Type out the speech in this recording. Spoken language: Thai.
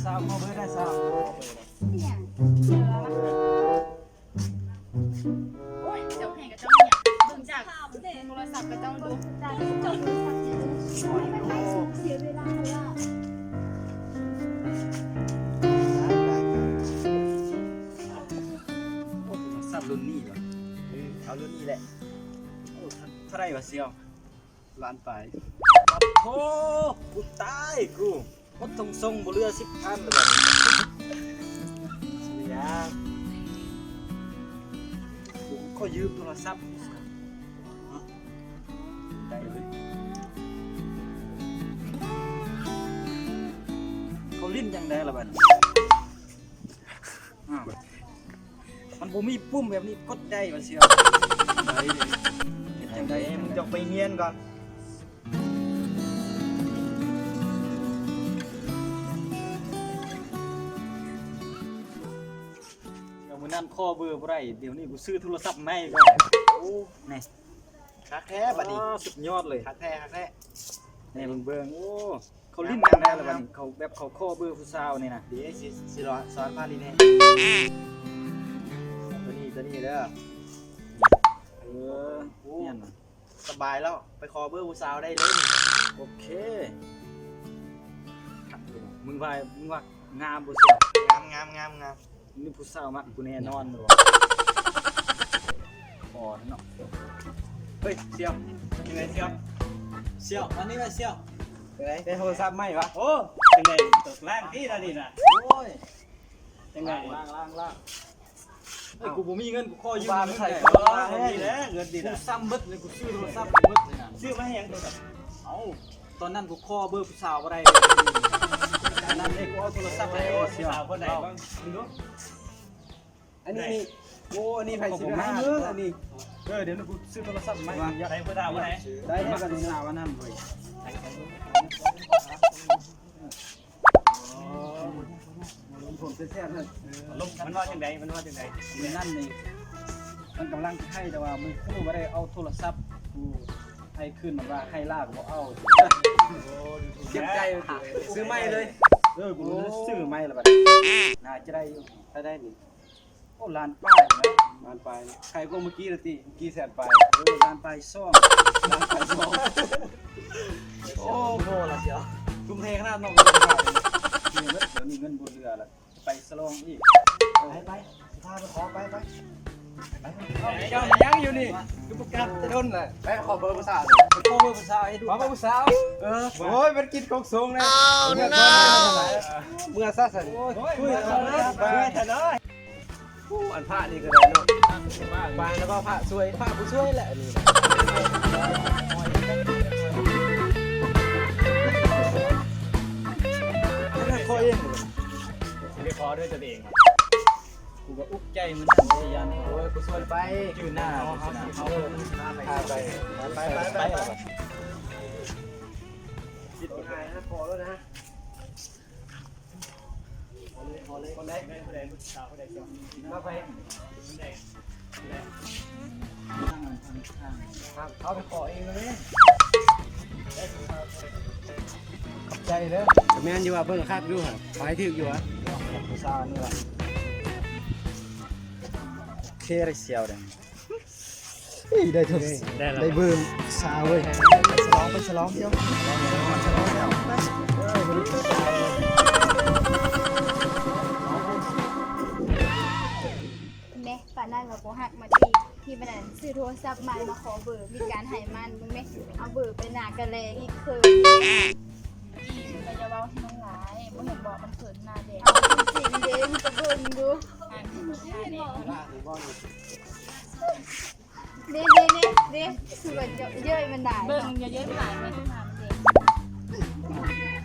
สาวเขาเบอร์ได้สาว เนี่ย โอ้ยเจ้าแห่งกับเจ้าเนี่ยเบิ่งจากโทรศัพท์ก็ต้องดู ตาจบเลยสักทีไม่ไปเสียเวลาเลยอ่ะ สับรุ่นนี้วะ เอารุ่นนี้แหละ โอ้เท่าไรวะเซียว ล้านไป โอ้กูตายกูวัดทงทรงบ่เรือ10,000เลยบัดนี้ ยา กูขอยืมโทรศัพท์ได้เลยเขาลิ้นยังได้ละบัดนี้อ้าวมันบ่มีปุ่มแบบนี้กดได้วะเซียวได้เลยเฮ็ดจังได๋ มึงจะไปเงียนก่อน เดี๋ยวมื้อนั้นข้อเบอร์บ่ได้เดี๋ยวนี้กูซื้อโทรศัพท์ใหม่ก็โอ้นี่ คักแท้บัดนี้ สุดยอดเลย คักแท้คักแท้ นี่เบิ่งโอ้เขาลิ้นยังได้ละบัดนี้เขาแบบเขาข้อเบอร์ผู้สาวนี่นะ เดี๋ยวสิสอนพาลีแน่ตัวนี้เด้อ เออเนี่ยนะ สบายแล้วไปคอเบอร์ผู้สาวได้เลย โอเคมึงว่างามบ่เสีย งาม นี่ผู้สาวมักกูแน่นอนบ่พอเนาะ เฮ้ยเสี่ยวยังไงเสี่ยว เสี่ยวอันนี้ว่าเสี่ยว ยังไงได้โทรศัพท์ไหมวะ โอ้ยังไงตกล่างพี่ละนี่น่ะ โอ้ย ยังไง ล่างเฮ้ยกูบ่มีเงินกูขอยืม บ้า เงิ ไม่ น ใส่ ได้ เอ เงินดีแล้วเงินดี กู นะ ซ้ำเบิดเลยกูซื้อโทรศัพท์เบิดเลยนะ ซื้อมาให้ยังตัวแบบ เอ้าตอนนั้นกูขอเบอร์ผู้สาวบ่ได้ตอนนั้นเด็กกูเอาโทรศัพท์ไป โอ้ เสีย สาวคนไหนบ้างมึงดู อันนี้นี่โอ้อันนี้ไผ่ซื้อให้อันนี้ เดี๋ยวกูซื้อโทรศัพท์ใหม่ อยากได้ผู้ดาวคนไหน ได้ได้กัน ผู้ นี่ สาวอันนั้นเว้ย ผมจะแซ่บเลย ลงมันว่าจังไดมันว่าจังได มือนั่นนี่มันกำลังให้แต่ว่ามือคู่ไม่ได้เอาโทรศัพท์กูให้ขึ้นมันว่าให้ลากบ่เอา เจ็บใจซื้อไม่เลย กูซื้อไม่ละบัดน่าจะได้อยู่ ถ้าได้นี่ โอ้ล้านป้ายนะ ล้านไปใครก็เมื่อกี้ละตีเมื่อกี้แสนไป ล้านป้ายซ่อง ล้านไปสอง โอ้โหละเสียวทุ่มเทขนาดน้องเดี๋ยวนี้เงินบนเรือละไปสลองอีก ไปพาไปขอไป เจ้ายังอยู่นี่กูประกาศจะโดนเลย ไปขอเบอร์ภาษา ไปขอเบอร์ผู้สาวให้ดู ขอเบอร์ภาษาโอ้ยมันกินของสูงเลยเมื่อซะสัน คุยกันเลย ไปเถอะเนาะอันพระนี่ก็ได้เนาะบางแล้วก็พระช่วยพระผู้ช่วยแหละนี่ไม่คอยเอง ไปขอด้วยตัวเอง กูก็อุกใจเหมือนกันพยายาม โอ้ยผู้ช่วยไป ชื่อหน้าเขาเขา พาไปไปคิดง่ายนะพอแล้วนะคนไหน ผู้ใดผู้สาวผู้ใดเสี่ยว มาไป ผู้ใด เอาไปขอเองเลยขอบใจเลยแม่นอยู่ว่าเบิ่งคาดอยู่ฮะไปถึกอยู่ฮะ ผู้สาวนี่แหละเคยเสียวเลย ได้ทุกได้เบิ่งสาวเว้ยไปฉลองเที่ยว แม่ป่านนั้นเราก็หักมาที่บันไดซื้อโทรศัพท์ใหม่มาขอเบอร์มีการให้มันมึงแม่เอาเบอร์ไปหน้ากระแลอีกคือ ก็จะเว้าให้น้องหลายบ่เห็นบอกมันเขินหน้าแดง เอาจริงๆเด้งกระเบิ่งดู หน้าแดง เด้คือแบบเย้ยมันได้ เบิ่งเยอะๆหลายไม่ขึ้นมามันเด็ก